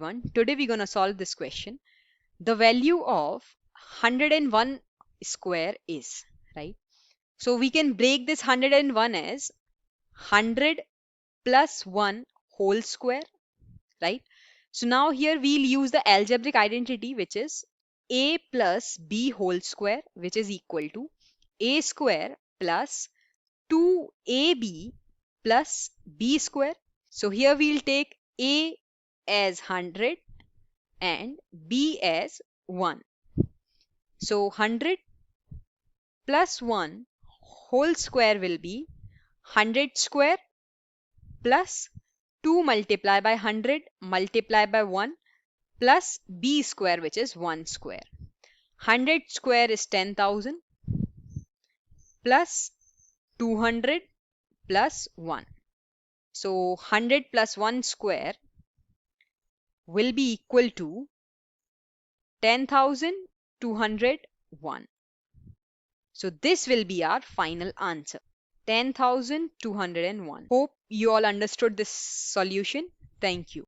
everyone. Today we're gonna solve this question. The value of 101 square is, right? So we can break this 101 as 100 plus 1 whole square, right? So now here we'll use the algebraic identity, which is a plus b whole square, which is equal to a square plus 2ab plus b square. So here we'll take a as 100 and b as 1. So 100 plus 1 whole square will be 100 square plus 2 multiplied by 100 multiplied by 1 plus b square, which is 1 square. 100 square is 10,000 plus 200 plus 1. So 100 plus 1 square will be equal to 10,201. So this will be our final answer, 10,201. Hope you all understood this solution. Thank you.